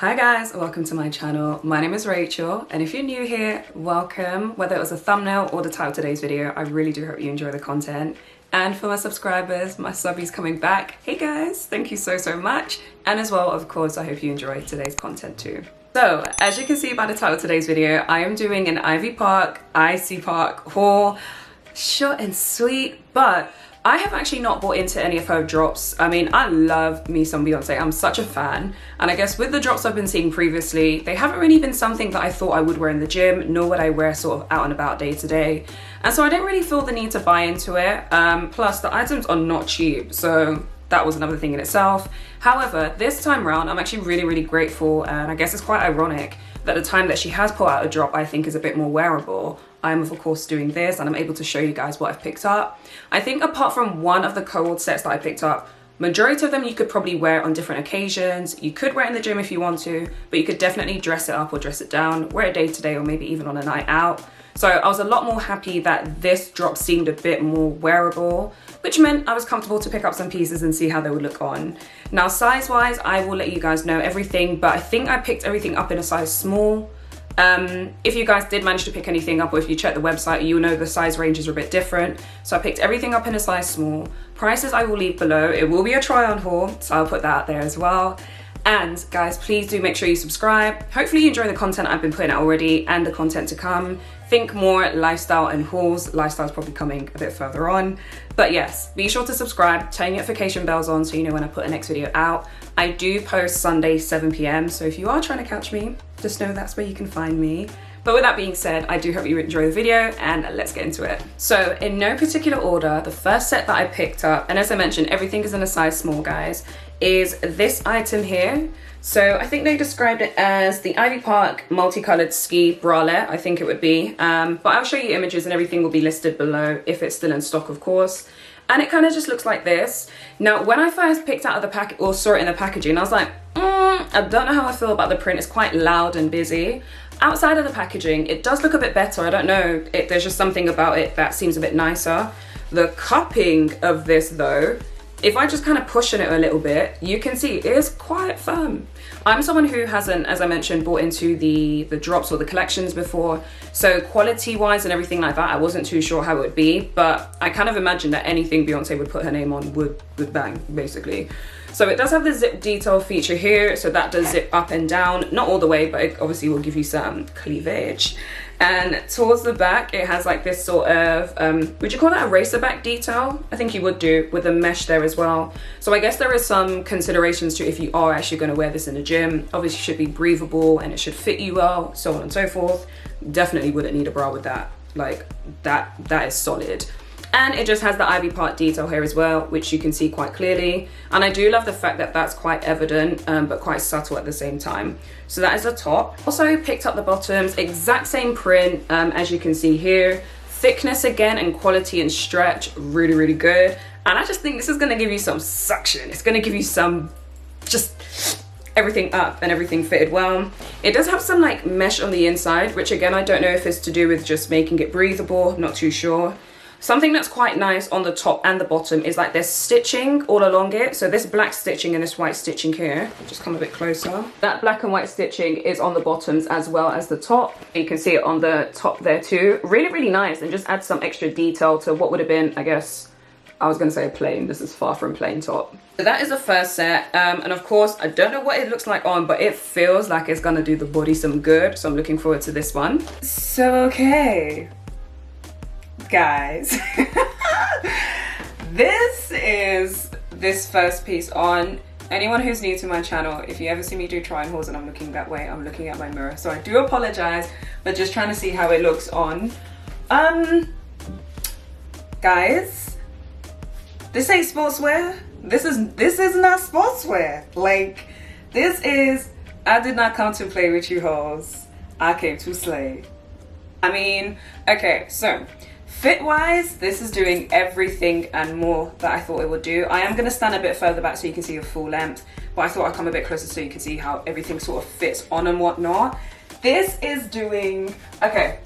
Hi guys, welcome to my channel. My name is Rachel, and if you're new here, welcome. Whether it was a thumbnail or the title of today's video, I really do hope you enjoy the content. And for my subscribers, my subbies coming back, hey guys, thank you so much. And as well, of course, I hope you enjoy today's content too. So, as you can see by the title of today's video, I am doing an Ivy Park, Icy Park haul. Short and sweet, but I have actually not bought into any of her drops. I mean, I love me some Beyonce. I'm such a fan. And I guess with the drops I've been seeing previously, they haven't really been something that I thought I would wear in the gym, nor would I wear sort of out and about day to day. And so I didn't really feel the need to buy into it. Plus the items are not cheap, so that was another thing in itself. However, this time around, I'm actually really grateful, and I guess it's quite ironic that the time that she has put out a drop I think is a bit more wearable. I'm of course doing this and I'm able to show you guys what I've picked up. I think apart from one of the co-ord sets that I picked up, majority of them you could probably wear on different occasions. You could wear it in the gym if you want to, but you could definitely dress it up or dress it down, wear it day to day or maybe even on a night out. So I was a lot more happy that this drop seemed a bit more wearable, which meant I was comfortable to pick up some pieces and see how they would look on. Now size wise, I will let you guys know everything, but I think I picked everything up in a size small. If you guys did manage to pick anything up, or if you check the website, you'll know the size ranges are a bit different. So I picked everything up in a size small. Prices I will leave below. It will be a try on haul, so I'll put that out there as well. And guys, please do make sure you subscribe. Hopefully you enjoy the content I've been putting out already and the content to come. Think more lifestyle and hauls. Lifestyle's probably coming a bit further on. But yes, be sure to subscribe, turn your notification bells on so you know when I put a next video out. I do post Sunday 7 PM, so if you are trying to catch me, just know that's where you can find me. But with that being said, I do hope you enjoy the video and let's get into it. So in no particular order, the first set that I picked up, and as I mentioned, everything is in a size small, guys, is this item here. So I think they described it as the Ivy Park Multicolored Ski Bralette, I think it would be. But I'll show you images and everything will be listed below if it's still in stock, of course. And it kind of just looks like this. Now, when I first picked out of the pack or saw it in the packaging, I was like, I don't know how I feel about the print. It's quite loud and busy. Outside of the packaging, it does look a bit better. I don't know, there's just something about it that seems a bit nicer. The cupping of this though, if I just kind of push on it a little bit, you can see it is quite firm. I'm someone who hasn't, as I mentioned, bought into the drops or the collections before. So quality wise and everything like that, I wasn't too sure how it would be, but I kind of imagined that anything Beyonce would put her name on would bang, basically. So it does have the zip detail feature here. So that does zip up and down, not all the way, but it obviously will give you some cleavage. And towards the back, it has like this sort of, would you call that a racer back detail? I think you would do, with the mesh there as well. So I guess there is some considerations to if you are actually going to wear this in the gym. Obviously it should be breathable and it should fit you well, so on and so forth. Definitely wouldn't need a bra with that. Like that is solid. And it just has the Ivy Park detail here as well, which you can see quite clearly. And I do love the fact that that's quite evident, but quite subtle at the same time. So that is the top. Also picked up the bottoms, exact same print as you can see here. Thickness again and quality and stretch, really good. And I just think this is gonna give you some suction. It's gonna give you some, just everything up and everything fitted well. It does have some like mesh on the inside, which again, I don't know if it's to do with just making it breathable, not too sure. Something that's quite nice on the top and the bottom is like there's stitching all along it. So this black stitching and this white stitching here, just come a bit closer. That black and white stitching is on the bottoms as well as the top. You can see it on the top there too. Really nice, and just adds some extra detail to what would have been, I guess, I was gonna say a plain. This is far from plain top. So that is the first set. And of course, I don't know what it looks like on, but it feels like it's gonna do the body some good. So I'm looking forward to this one. So, okay. Guys, this is this first piece on. Anyone who's new to my channel, if you ever see me do try on hauls and I'm looking that way, I'm looking at my mirror, so I do apologize, but just trying to see how it looks on. Guys, this ain't sportswear. This is not sportswear. Like, this is, I did not come to play with you hoes, I came to slay. I mean, okay, so fit wise, this is doing everything and more that I thought it would do. I am going to stand a bit further back so you can see the full length, but I thought I'd come a bit closer so you can see how everything sort of fits on and whatnot. This is doing, okay,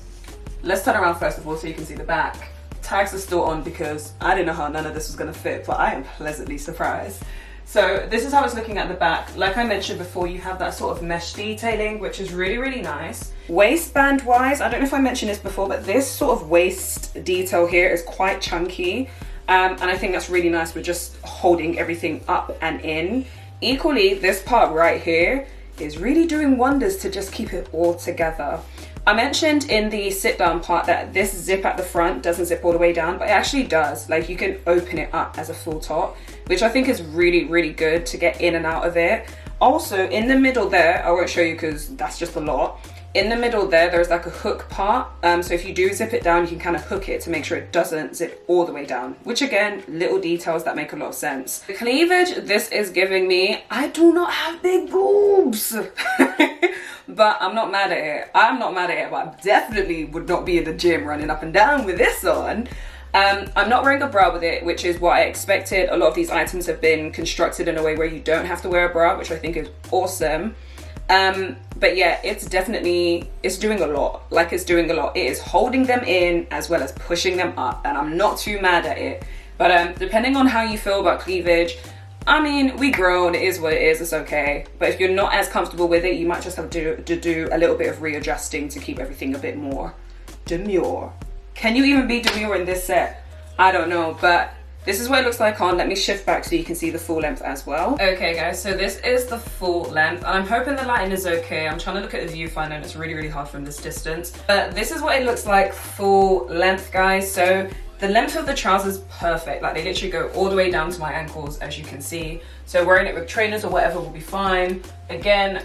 let's turn around first of all so you can see the back. Tags are still on because I didn't know how none of this was going to fit, but I am pleasantly surprised. So this is how it's looking at the back. Like I mentioned before, you have that sort of mesh detailing, which is really, really nice. Waistband wise, I don't know if I mentioned this before, but this sort of waist detail here is quite chunky. And I think that's really nice with just holding everything up and in. Equally, this part right here is really doing wonders to just keep it all together. I mentioned in the sit down part that this zip at the front doesn't zip all the way down, but it actually does. Like, you can open it up as a full top, which I think is really, really good to get in and out of it. Also, in the middle there, I won't show you because that's just a lot. In the middle there, there's like a hook part. So if you do zip it down, you can kind of hook it to make sure it doesn't zip all the way down, which again, little details that make a lot of sense. The cleavage this is giving me, I do not have big boobs, but I'm not mad at it. I'm not mad at it, but I definitely would not be in the gym running up and down with this on. I'm not wearing a bra with it, which is what I expected. A lot of these items have been constructed in a way where you don't have to wear a bra, which I think is awesome. But yeah, it's doing a lot. Like, it's doing a lot. It is holding them in as well as pushing them up, and I'm not too mad at it. But depending on how you feel about cleavage, I mean, we grown, it is what it is, it's okay. But if you're not as comfortable with it, you might just have to do a little bit of readjusting to keep everything a bit more demure. Can you even be demure in this set? I don't know, but this is what it looks like on. Let me shift back so you can see the full length as well. Okay guys, so this is the full length. I'm hoping the lighting is okay. I'm trying to look at the viewfinder and it's really, really hard from this distance. But this is what it looks like full length, guys. So the length of the trousers, perfect. Like, they literally go all the way down to my ankles, as you can see. So wearing it with trainers or whatever will be fine. Again,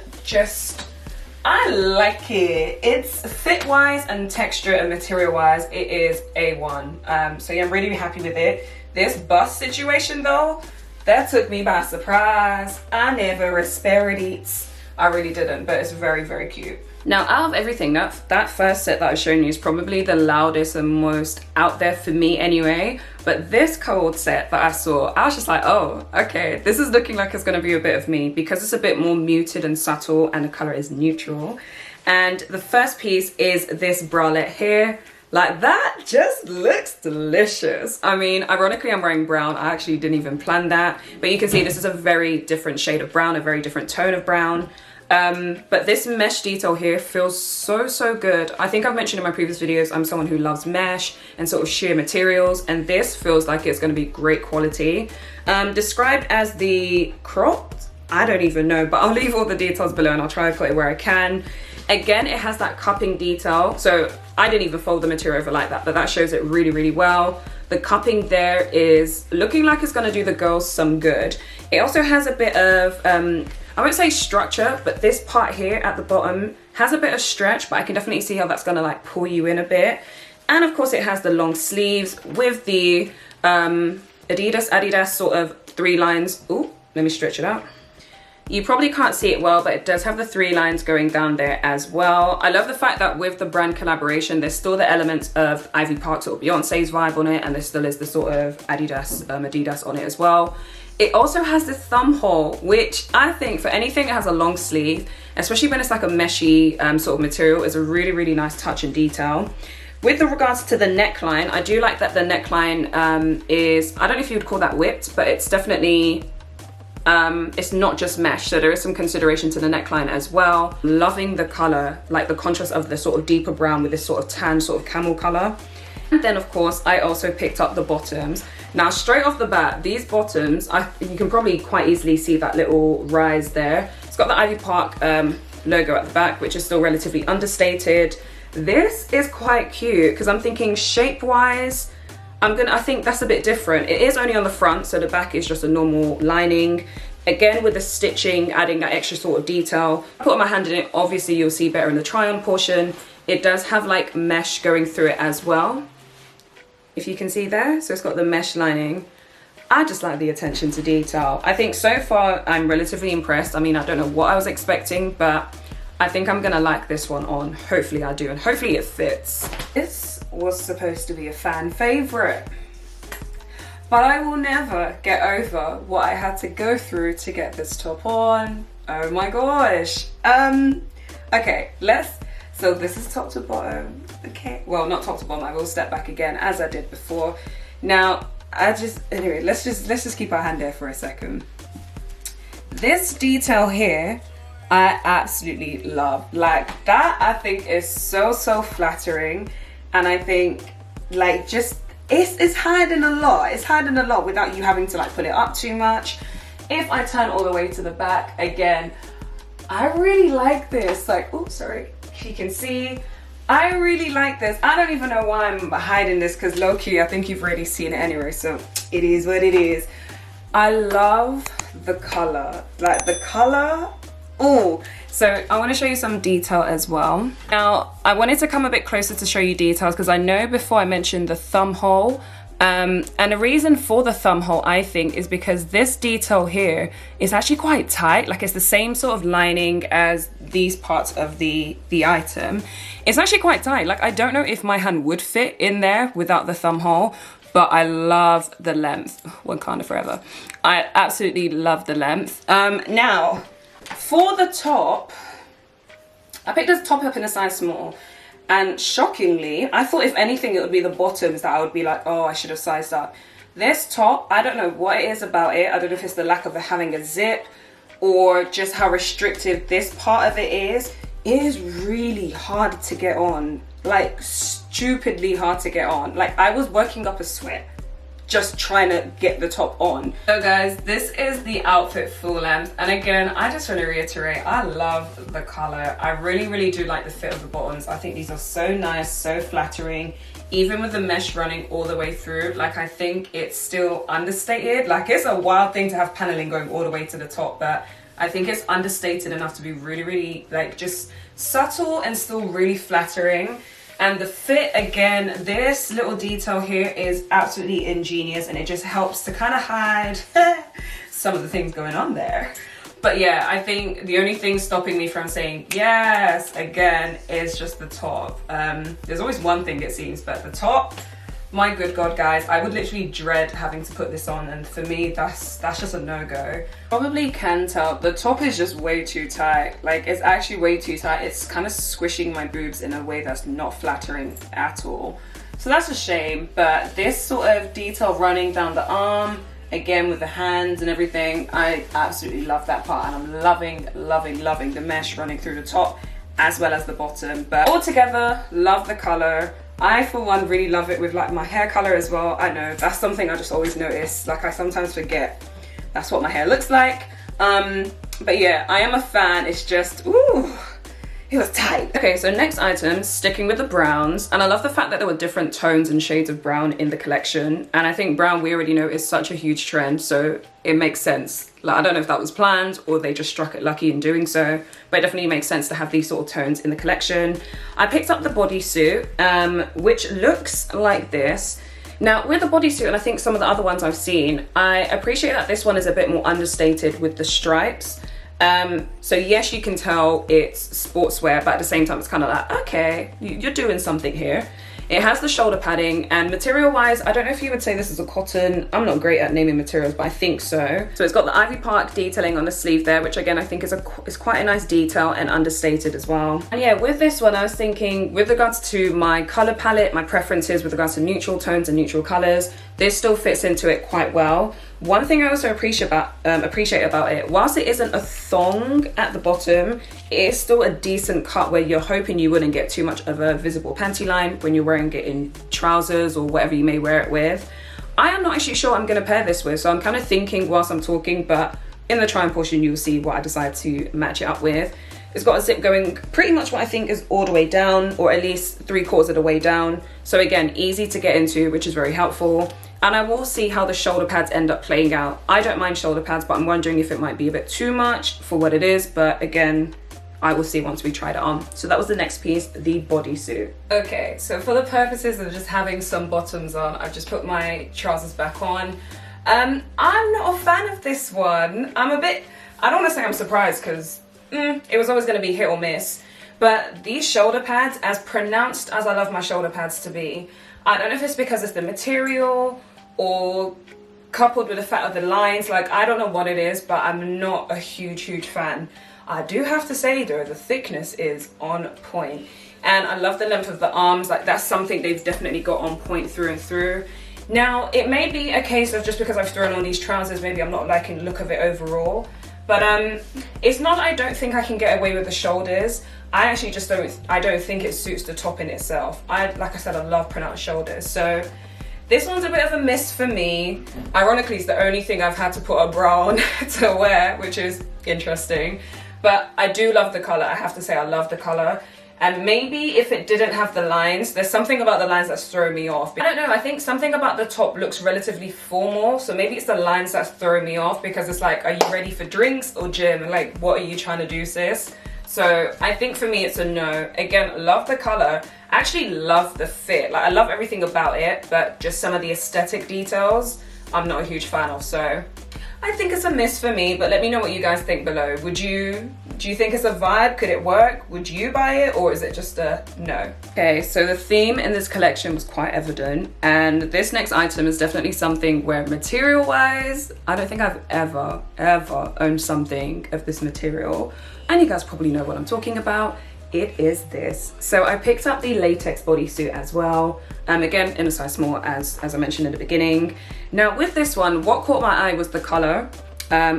I like it. It's fit-wise and texture and material-wise, it is A1. So yeah, I'm really happy with it. This bust situation though, that took me by surprise. I never spared it. I really didn't, but it's very, very cute. Now, out of everything, that first set that I've shown you is probably the loudest and most out there for me anyway. But this cold set that I saw, I was just like, oh, okay, this is looking like it's gonna be a bit of me because it's a bit more muted and subtle and the color is neutral. And the first piece is this bralette here. Like, that just looks delicious. I mean, ironically, I'm wearing brown. I actually didn't even plan that. But you can see this is a very different shade of brown, a very different tone of brown. But this mesh detail here feels so, so good. I think I've mentioned in my previous videos, I'm someone who loves mesh and sort of sheer materials. And this feels like it's going to be great quality. Described as the cropped, I don't even know. But I'll leave all the details below and I'll try to put it where I can. Again, it has that cupping detail. So I didn't even fold the material over like that, but that shows it really, really well. The cupping there is looking like it's gonna do the girls some good. It also has a bit of, I won't say structure, but this part here at the bottom has a bit of stretch, but I can definitely see how that's gonna like pull you in a bit. And of course it has the long sleeves with the Adidas sort of 3 lines. Ooh, let me stretch it out. You probably can't see it well, but it does have the 3 lines going down there as well. I love the fact that with the brand collaboration, there's still the elements of Ivy Park's or Beyonce's vibe on it, and there still is the sort of Adidas on it as well. It also has this thumb hole, which I think for anything that has a long sleeve, especially when it's like a meshy sort of material, is a really, really nice touch and detail. With regards to the neckline, I do like that the neckline is, I don't know if you would call that whipped, but it's definitely, it's not just mesh, so there is some consideration to the neckline as well. Loving the color, like the contrast of the sort of deeper brown with this sort of tan sort of camel color. And then of course I also picked up the bottoms. Now straight off the bat, these bottoms, you can probably quite easily see that little rise there. It's got the Ivy Park logo at the back, which is still relatively understated. This is quite cute because I'm thinking shape wise, I think that's a bit different. It is only on the front, so the back is just a normal lining. Again, with the stitching, adding that extra sort of detail. Putting my hand in it, obviously you'll see better in the try-on portion. It does have like mesh going through it as well, if you can see there. So it's got the mesh lining. I just like the attention to detail. I think so far I'm relatively impressed. I mean, I don't know what I was expecting, but I think I'm gonna like this one on. Hopefully I do, and hopefully it fits. This was supposed to be a fan favorite, but I will never get over what I had to go through to get this top on. Oh my gosh. Okay, so this is top to bottom. Okay, well, not top to bottom, I will step back again as I did before. Now, anyway, let's just keep our hand there for a second. this detail here, I absolutely love. Like that, I think is so flattering. And I think like just, it's hiding a lot. It's hiding a lot without you having to like put it up too much. If I turn all the way to the back, again, I really like this. Like, oh, sorry, you can see. I really like this. I don't even know why I'm hiding this because low-key, I think you've already seen it anyway, so it is what it is. I love the color. Like the color, oh. So I want to show you some detail as well. Now, I wanted to come a bit closer to show you details because I know before I mentioned the thumb hole. And the reason for the thumb hole, I think, is because this detail here is actually quite tight. Like it's the same sort of lining as these parts of the item. It's actually quite tight. Like I don't know if my hand would fit in there without the thumb hole, but I love the length. Wakanda forever. I absolutely love the length. Now, for the top, I picked this top up in a size small. And shockingly, I thought if anything, it would be the bottoms that I would be like, oh, I should have sized up. This top, I don't know what it is about it. I don't know if it's the lack of having a zip or just how restrictive this part of it is. It is really hard to get on, like stupidly hard to get on. Like I was working up a sweat just trying to get the top on. So guys, this is the outfit full length. And again, I just want to reiterate, I love the color. I really do like the fit of the bottoms. I think these are so nice, so flattering. Even with the mesh running all the way through, like I think it's still understated. Like it's a wild thing to have paneling going all the way to the top, but I think it's understated enough to be really like just subtle and still really flattering. And the fit, again, this little detail here is absolutely ingenious and it just helps to kind of hide some of the things going on there. But yeah, I think the only thing stopping me from saying yes again is just the top. There's always one thing it seems, but the top, my good God, guys, I would literally dread having to put this on, and for me, that's just a no-go. Probably can tell, the top is just way too tight. Like, it's actually way too tight. It's kind of squishing my boobs in a way that's not flattering at all. So that's a shame, but this sort of detail running down the arm, again with the hands and everything, I absolutely love that part, and I'm loving the mesh running through the top as well as the bottom. But altogether, love the color. I, for one, really love it with like my hair color as well. I know that's something I just always notice. Like I sometimes forget that's what my hair looks like. But yeah, I am a fan. It's just, ooh, it was tight. Okay, so next item, sticking with the browns. And I love the fact that there were different tones and shades of brown in the collection. And I think brown, we already know, is such a huge trend. So it makes sense. Like, I don't know if that was planned or they just struck it lucky in doing so, but it definitely makes sense to have these sort of tones in the collection. I picked up the bodysuit, which looks like this. Now with the bodysuit, and I think some of the other ones I've seen, I appreciate that this one is a bit more understated with the stripes. So yes, you can tell it's sportswear, but at the same time it's kind of like, okay, you're doing something here. It has the shoulder padding, and material wise, I don't know if you would say this is a cotton. I'm not great at naming materials, but I think so. So it's got the Ivy Park detailing on the sleeve there, which again, I think is quite a nice detail and understated as well. And yeah, with this one, I was thinking with regards to my color palette, my preferences with regards to neutral tones and neutral colors, this still fits into it quite well. One thing I also appreciate about it, whilst it isn't a thong at the bottom, it is still a decent cut where you're hoping you wouldn't get too much of a visible panty line when you're wearing it in trousers or whatever you may wear it with. I am not actually sure what I'm going to pair this with, so I'm kind of thinking whilst I'm talking, but in the try-on portion you'll see what I decide to match it up with. It's got a zip going pretty much what I think is all the way down, or at least 3/4 of the way down. So again, easy to get into, which is very helpful. And I will see how the shoulder pads end up playing out. I don't mind shoulder pads, but I'm wondering if it might be a bit too much for what it is. But again, I will see once we tried it on. So that was the next piece, the bodysuit. Okay, so for the purposes of just having some bottoms on, I've just put my trousers back on. I'm not a fan of this one. I don't want to say I'm surprised because it was always going to be hit or miss. But these shoulder pads, as pronounced as I love my shoulder pads to be, I don't know if it's because it's the material or coupled with the fact of the lines. Like, I don't know what it is, but I'm not a huge fan. I do have to say though, the thickness is on point. And I love the length of the arms. Like, that's something they've definitely got on point through and through. Now, it may be a case of just because I've thrown on these trousers, maybe I'm not liking the look of it overall. But it's not that I don't think I can get away with the shoulders. I actually just don't think it suits the top in itself. Like I said, I love pronounced shoulders. So this one's a bit of a miss for me. Ironically, it's the only thing I've had to put a bra on to wear, which is interesting. But I do love the color. I have to say, I love the color. And maybe if it didn't have the lines, there's something about the lines that's throwing me off. I don't know, I think something about the top looks relatively formal. So maybe it's the lines that's throwing me off, because it's like, are you ready for drinks or gym? Like, what are you trying to do, sis? So I think for me, it's a no. Again, love the color. I actually love the fit. Like, I love everything about it, but just some of the aesthetic details, I'm not a huge fan of. So I think it's a miss for me, but let me know what you guys think below. Do you think it's a vibe? Could it work? Would you buy it, or is it just a no? Okay, so the theme in this collection was quite evident, and this next item is definitely something where material-wise, I don't think I've ever owned something of this material, and you guys probably know what I'm talking about. It is this. So I picked up the Latex Bodysuit as well, again in a size small, as I mentioned in the beginning. Now with this one, what caught my eye was the color,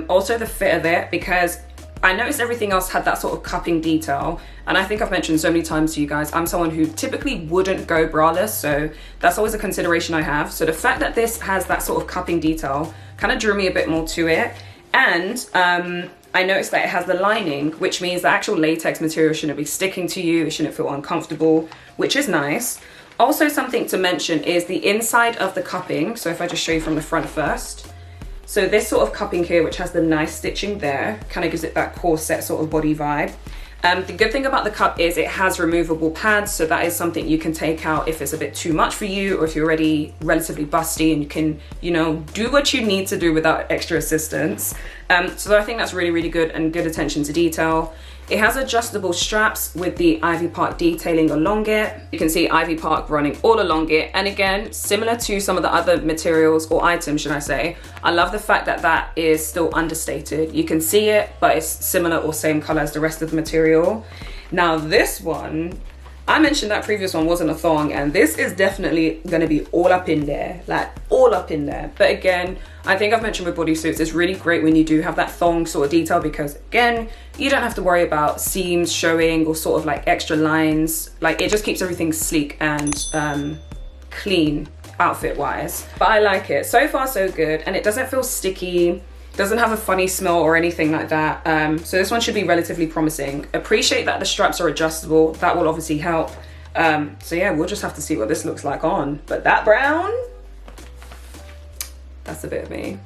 also the fit of it, because I noticed everything else had that sort of cupping detail, and I think I've mentioned so many times to you guys, I'm someone who typically wouldn't go braless, so that's always a consideration I have. So the fact that this has that sort of cupping detail kind of drew me a bit more to it. And I noticed that it has the lining, which means the actual latex material shouldn't be sticking to you, it shouldn't feel uncomfortable, which is nice. Also, something to mention is the inside of the cupping. So if I just show you from the front first. So this sort of cupping here, which has the nice stitching there, kind of gives it that corset sort of body vibe. The good thing about the cup is it has removable pads, so that is something you can take out if it's a bit too much for you, or if you're already relatively busty and you can, you know, do what you need to do without extra assistance. So I think that's really, really good, and good attention to detail. It has adjustable straps with the Ivy Park detailing along it. You can see Ivy Park running all along it. And again, similar to some of the other materials or items, should I say, I love the fact that that is still understated. You can see it, but it's similar or same color as the rest of the material. Now this one, I mentioned that previous one wasn't a thong, and this is definitely going to be all up in there, like all up in there. But again, I think I've mentioned with bodysuits, it's really great when you do have that thong sort of detail, because again, you don't have to worry about seams showing or sort of like extra lines. Like, it just keeps everything sleek and clean outfit wise. But I like it. So far so good, and it doesn't feel sticky, doesn't have a funny smell or anything like that. So this one should be relatively promising. Appreciate that the straps are adjustable. That will obviously help. So yeah, we'll just have to see what this looks like on. But that brown, that's a bit of me.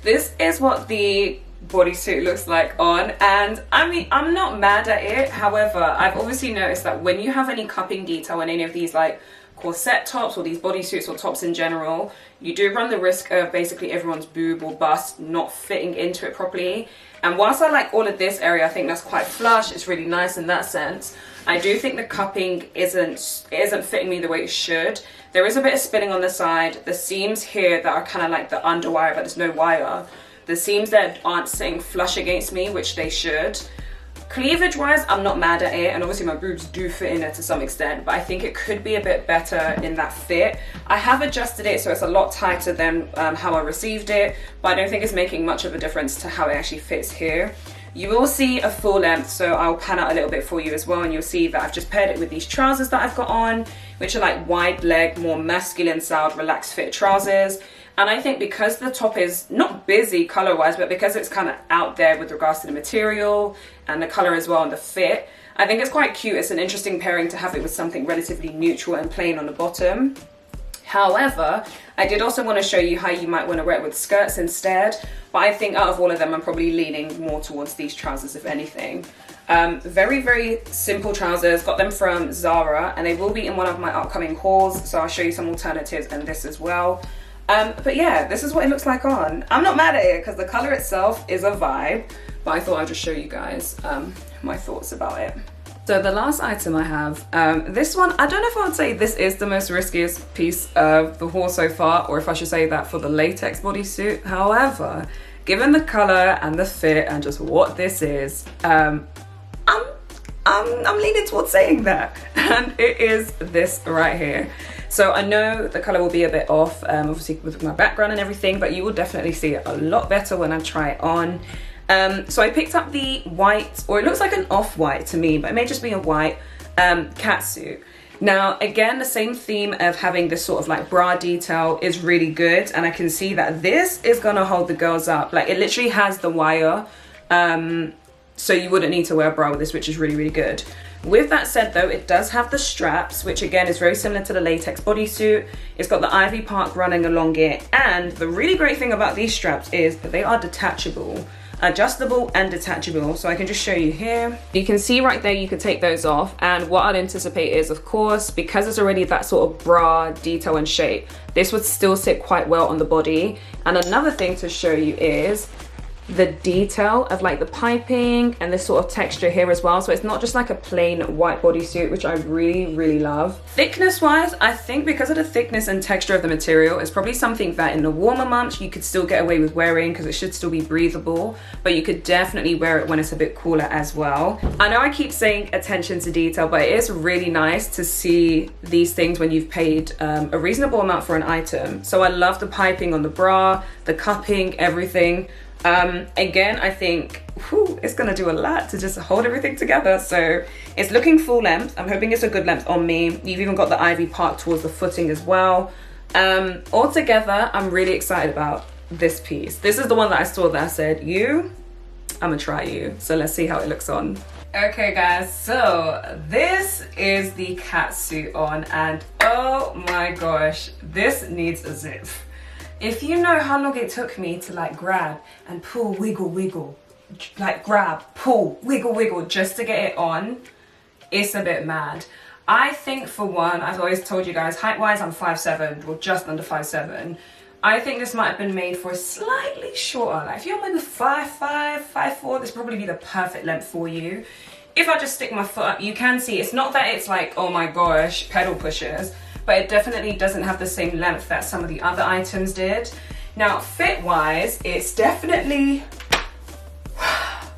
This is what the bodysuit looks like on, and I mean, I'm not mad at it. However, I've obviously noticed that when you have any cupping detail in any of these like corset tops or these bodysuits or tops in general, you do run the risk of basically everyone's boob or bust not fitting into it properly. And whilst I like all of this area, I think that's quite flush, it's really nice in that sense, I do think the cupping isn't fitting me the way it should. There is a bit of spinning on the side. The seams here that are kind of like the underwire, but there's no wire. The seams that aren't sitting flush against me, which they should. Cleavage wise, I'm not mad at it, and obviously my boobs do fit in there to some extent, but I think it could be a bit better in that fit. I have adjusted it so it's a lot tighter than how I received it, but I don't think it's making much of a difference to how it actually fits here. You will see a full length, so I'll pan out a little bit for you as well, and you'll see that I've just paired it with these trousers that I've got on, which are like wide leg, more masculine styled, relaxed fit trousers. And I think because the top is not busy color wise, but because it's kind of out there with regards to the material and the color as well and the fit, I think it's quite cute. It's an interesting pairing to have it with something relatively neutral and plain on the bottom. However, I did also want to show you how you might want to wear it with skirts instead, but I think out of all of them, I'm probably leaning more towards these trousers, if anything. Very, very simple trousers, got them from Zara, and they will be in one of my upcoming hauls, so I'll show you some alternatives and this as well. But yeah, this is what it looks like on. I'm not mad at it because the color itself is a vibe, but I thought I'd just show you guys my thoughts about it. So the last item I have, this one, I don't know if I would say this is the most riskiest piece of the haul so far, or if I should say that for the latex bodysuit. However, given the color and the fit and just what this is, I'm leaning towards saying that, and it is this right here. So I know the color will be a bit off, obviously with my background and everything, but you will definitely see it a lot better when I try it on. So I picked up the white, or it looks like an off-white to me, but it may just be a white catsuit. Now, again, the same theme of having this sort of like bra detail is really good. And I can see that this is gonna hold the girls up. Like, it literally has the wire. So you wouldn't need to wear a bra with this, which is really, really good. With that said though, it does have the straps, which again is very similar to the latex bodysuit. It's got the ivy part running along it. And the really great thing about these straps is that they are detachable. Adjustable and detachable, so I can just show you here. You can see right there, you could take those off, and what I'd anticipate is, of course, because it's already that sort of bra detail and shape, this would still sit quite well on the body. And another thing to show you is the detail of like the piping and this sort of texture here as well. So it's not just like a plain white bodysuit, which I really, really love. Thickness wise, I think because of the thickness and texture of the material, it's probably something that in the warmer months you could still get away with wearing because it should still be breathable, but you could definitely wear it when it's a bit cooler as well. I know I keep saying attention to detail, but it is really nice to see these things when you've paid a reasonable amount for an item. So I love the piping on the bra, the cupping, everything. Again, I think it's gonna do a lot to just hold everything together. So it's looking full length. I'm hoping it's a good length on me. You've even got the ivy part towards the footing as well. Altogether, I'm really excited about this piece. This is the one that I saw that I said, I'm gonna try you. So let's see how it looks on. Okay guys, so this is the catsuit on, and oh my gosh, this needs a zip. If you know how long it took me to like grab and pull, wiggle, wiggle, like grab, pull, wiggle, wiggle, just to get it on, it's a bit mad. I think for one, I've always told you guys, height-wise, I'm 5'7", or just under 5'7". I think this might have been made for a slightly shorter. Like if you're maybe 5'5", 5'4", this probably be the perfect length for you. If I just stick my foot up, you can see, it's not that it's like, oh my gosh, pedal pushers, but it definitely doesn't have the same length that some of the other items did. Now, fit-wise, it's definitely,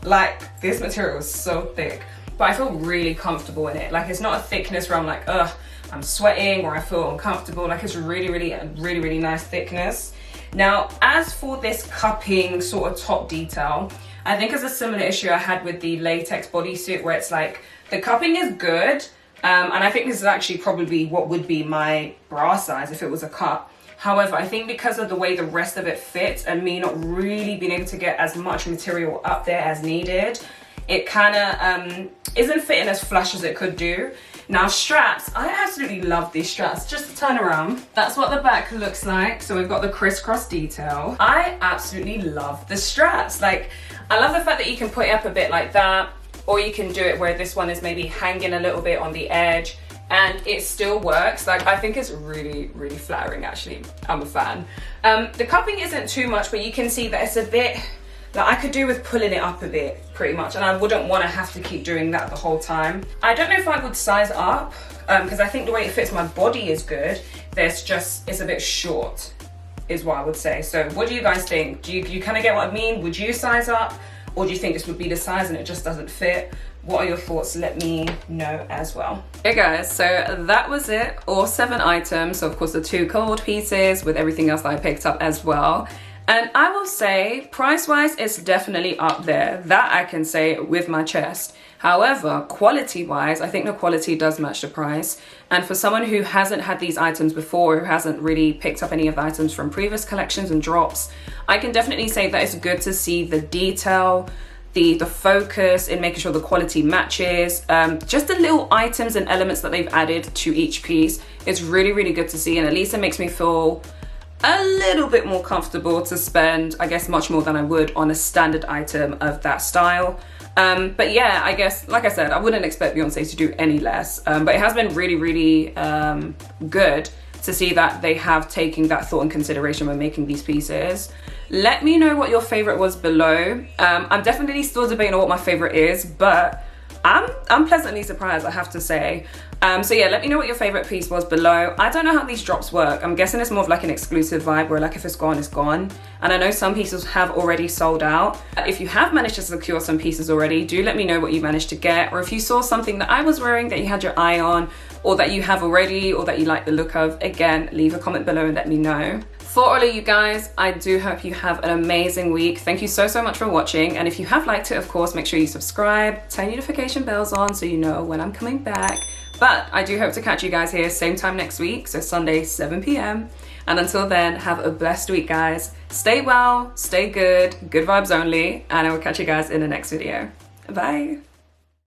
like, this material is so thick, but I feel really comfortable in it. Like, it's not a thickness where I'm like, ugh, I'm sweating, or I feel uncomfortable. Like, it's really nice thickness. Now, as for this cupping sort of top detail, I think it's a similar issue I had with the latex bodysuit, where it's like, the cupping is good, and I think this is actually probably what would be my bra size if it was a cup. However, I think because of the way the rest of it fits and me not really being able to get as much material up there as needed, it kind of isn't fitting as flush as it could do. Now straps, I absolutely love these straps. Just to turn around, that's what the back looks like. So we've got the crisscross detail. I absolutely love the straps. Like, I love the fact that you can put it up a bit like that, or you can do it where this one is maybe hanging a little bit on the edge and it still works. Like, I think it's really flattering actually. I'm a fan. The cupping isn't too much, but you can see that it's a bit, like I could do with pulling it up a bit pretty much, and I wouldn't want to have to keep doing that the whole time. I don't know if I would size up because I think the way it fits my body is good. It's a bit short is what I would say. So what do you guys think? Do you kind of get what I mean? Would you size up? Or do you think this would be the size and it just doesn't fit? What are your thoughts? Let me know as well. Hey guys, so that was it. All 7 items. So of course the 2 cold pieces with everything else that I picked up as well. And I will say, price-wise, it's definitely up there. That I can say with my chest. However, quality-wise, I think the quality does match the price. And for someone who hasn't had these items before, who hasn't really picked up any of the items from previous collections and drops, I can definitely say that it's good to see the detail, the focus in making sure the quality matches. Just the little items and elements that they've added to each piece. It's really good to see, and at least it makes me feel a little bit more comfortable to spend, I guess, much more than I would on a standard item of that style. But yeah, I guess, like I said, I wouldn't expect Beyonce to do any less, but it has been really good to see that they have taken that thought and consideration when making these pieces. Let me know what your favorite was below. I'm definitely still debating on what my favorite is, but I'm pleasantly surprised, I have to say. So yeah, let me know what your favorite piece was below. I don't know how these drops work. I'm guessing it's more of like an exclusive vibe where like if it's gone, it's gone. And I know some pieces have already sold out. If you have managed to secure some pieces already, do let me know what you managed to get. Or if you saw something that I was wearing that you had your eye on, or that you have already, or that you like the look of, again, leave a comment below and let me know. For all of you guys, I do hope you have an amazing week. Thank you so much for watching. And if you have liked it, of course, make sure you subscribe, turn your notification bells on so you know when I'm coming back. But I do hope to catch you guys here same time next week, so Sunday, 7 p.m. And until then, have a blessed week, guys. Stay well, stay good, good vibes only, and I will catch you guys in the next video. Bye.